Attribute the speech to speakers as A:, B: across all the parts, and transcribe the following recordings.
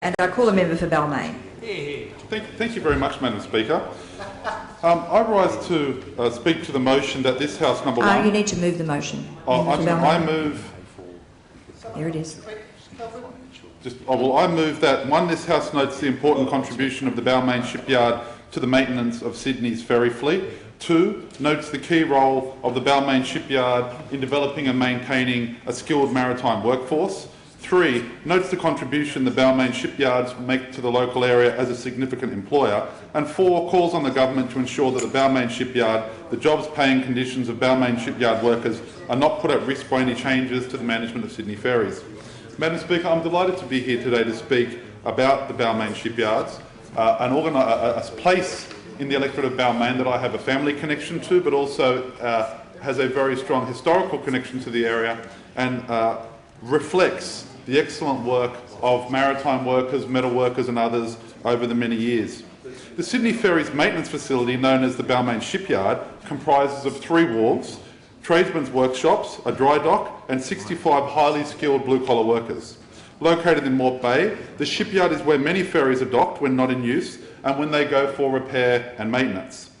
A: And I call a member for Balmain.
B: Thank you very much, Madam Speaker. I rise to speak to the motion that this House number one...
A: You need to move the motion.
B: I move...
A: There it is.
B: I move that, one, this House notes the important contribution of the Balmain shipyard to the maintenance of Sydney's ferry fleet. 2, notes the key role of the Balmain shipyard in developing and maintaining a skilled maritime workforce. 3, notes the contribution the Balmain shipyards make to the local area as a significant employer. And 4, calls on the government to ensure that the Balmain shipyard, the jobs, pay and conditions of Balmain shipyard workers are not put at risk by any changes to the management of Sydney ferries. Madam Speaker, I'm delighted to be here today to speak about the Balmain shipyards, a place in the electorate of Balmain that I have a family connection to, but also has a very strong historical connection to the area and reflects the excellent work of maritime workers, metal workers and others over the many years. The Sydney Ferries maintenance facility, known as the Balmain Shipyard, comprises of 3 wharves, tradesmen's workshops, a dry dock and 65 highly skilled blue-collar workers. Located in Mort Bay, the shipyard is where many ferries are docked when not in use and when they go for repair and maintenance.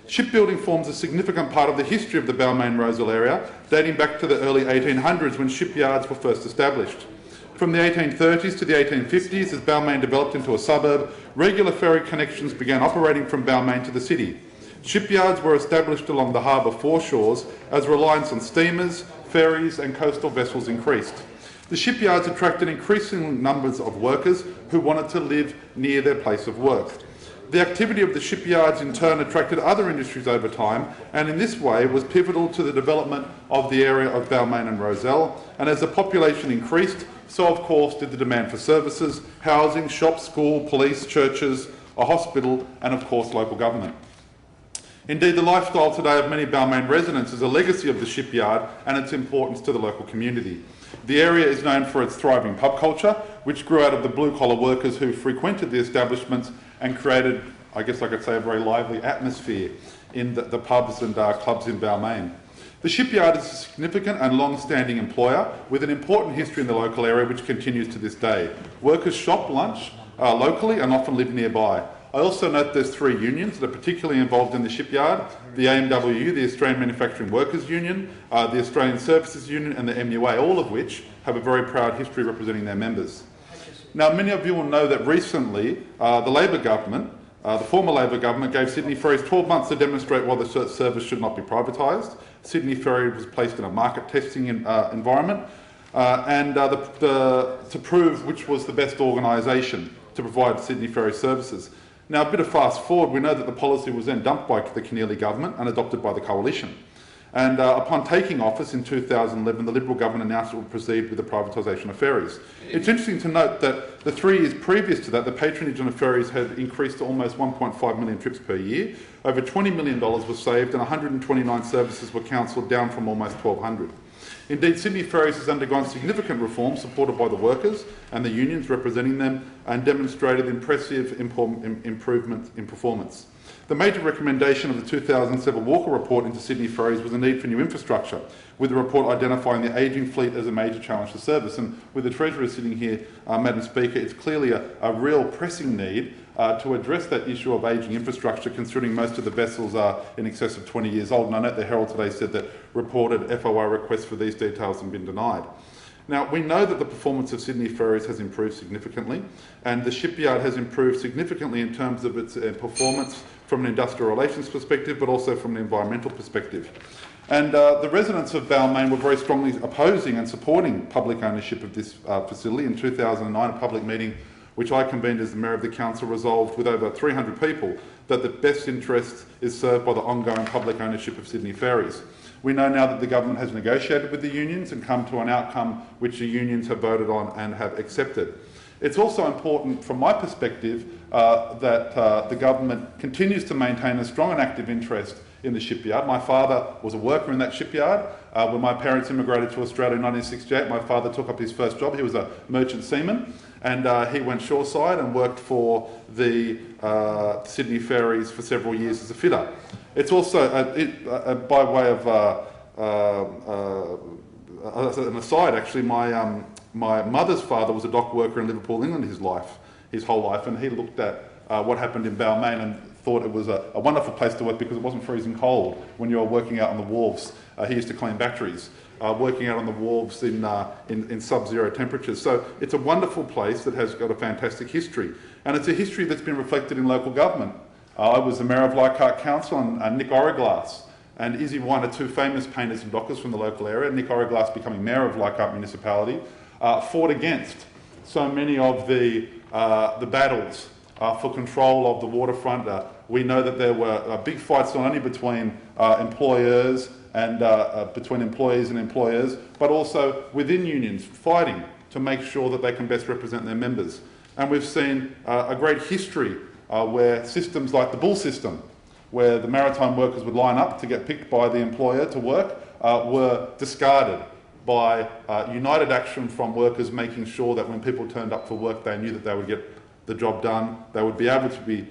B: Shipbuilding forms a significant part of the history of the Balmain-Roselle area, dating back to the early 1800s when shipyards were first established. From the 1830s to the 1850s, as Balmain developed into a suburb, regular ferry connections began operating from Balmain to the city. Shipyards were established along the harbour foreshores as reliance on steamers, ferries and coastal vessels increased. The shipyards attracted increasing numbers of workers who wanted to live near their place of work. The activity of the shipyards in turn attracted other industries over time, and in this way was pivotal to the development of the area of Balmain and Roselle. And as the population increased, so of course did the demand for services, housing, shops, school, police, churches, a hospital and of course local government. Indeed, the lifestyle today of many Balmain residents is a legacy of the shipyard and its importance to the local community. The area is known for its thriving pub culture, which grew out of the blue-collar workers who frequented the establishments and created, I guess I could say, a very lively atmosphere in the pubs and clubs in Balmain. The shipyard is a significant and long-standing employer with an important history in the local area which continues to this day. Workers shop, lunch locally and often live nearby. I also note there's 3 unions that are particularly involved in the shipyard: the AMWU, the Australian Manufacturing Workers Union, the Australian Services Union and the MUA, all of which have a very proud history representing their members. Now, many of you will know that recently the Labor government, the former Labor government, gave Sydney Ferries 12 months to demonstrate why the service should not be privatised. Sydney Ferry was placed in a market testing environment to prove which was the best organisation to provide Sydney Ferry services. Now, a bit of fast forward, we know that the policy was then dumped by the Keneally government and adopted by the Coalition. And upon taking office in 2011, the Liberal government announced it would proceed with the privatisation of ferries. It's interesting to note that the 3 years previous to that, the patronage on the ferries had increased to almost 1.5 million trips per year. Over $20 million was saved and 129 services were cancelled, down from almost 1,200. Indeed, Sydney Ferries has undergone significant reform supported by the workers and the unions representing them and demonstrated impressive improvement in performance. The major recommendation of the 2007 Walker Report into Sydney Ferries was the need for new infrastructure, with the report identifying the ageing fleet as a major challenge to service. And with the Treasurer sitting here, Madam Speaker, it's clearly a real pressing need to address that issue of ageing infrastructure, considering most of the vessels are in excess of 20 years old. And I note the Herald today said that reported FOI requests for these details have been denied. Now, we know that the performance of Sydney Ferries has improved significantly, and the shipyard has improved significantly in terms of its performance from an industrial relations perspective, but also from an environmental perspective. And the residents of Balmain were very strongly opposing and supporting public ownership of this facility. In 2009, a public meeting which I convened as the Mayor of the Council resolved with over 300 people that the best interest is served by the ongoing public ownership of Sydney Ferries. We know now that the government has negotiated with the unions and come to an outcome which the unions have voted on and have accepted. It's also important from my perspective that the government continues to maintain a strong and active interest in the shipyard. My father was a worker in that shipyard. When my parents immigrated to Australia in 1968, my father took up his first job. He was a merchant seaman, and he went shoreside and worked for the Sydney Ferries for several years as a fitter. It's also, by way of an aside, actually, my mother's father was a dock worker in Liverpool, England, his life. his whole life, and he looked at what happened in Balmain and thought it was a wonderful place to work because it wasn't freezing cold when you were working out on the wharves. He used to clean batteries, working out on the wharves in sub-zero temperatures. So it's a wonderful place that has got a fantastic history, and it's a history that's been reflected in local government. I was the Mayor of Leichhardt Council, and Nick Origlass and Izzy Wine are two famous painters and dockers from the local area. Nick Origlass becoming Mayor of Leichhardt Municipality, fought against so many of the battles for control of the waterfront. We know that there were big fights not only between employers and between employees and employers, but also within unions, fighting to make sure that they can best represent their members. And we've seen a great history where systems like the bull system, where the maritime workers would line up to get picked by the employer to work, were discarded by united action from workers, making sure that when people turned up for work, they knew that they would get the job done, they would be able to be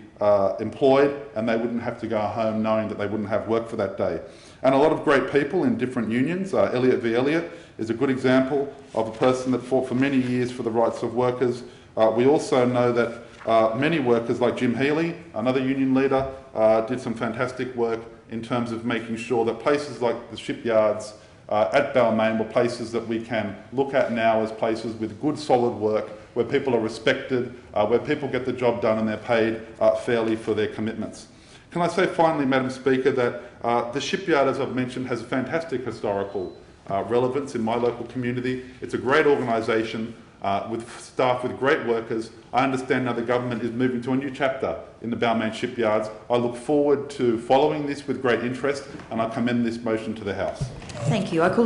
B: employed, and they wouldn't have to go home knowing that they wouldn't have work for that day. And a lot of great people in different unions. Elliott v Elliott is a good example of a person that fought for many years for the rights of workers. We also know that many workers like Jim Healy, another union leader, did some fantastic work in terms of making sure that places like the shipyards at Balmain were places that we can look at now as places with good solid work, where people are respected, where people get the job done and they're paid fairly for their commitments. Can I say finally, Madam Speaker, that the shipyard, as I've mentioned, has a fantastic historical relevance in my local community. It's a great organisation with staff with great workers. I understand now the government is moving to a new chapter in the Balmain shipyards. I look forward to following this with great interest, and I commend this motion to the House.
A: Thank you. I call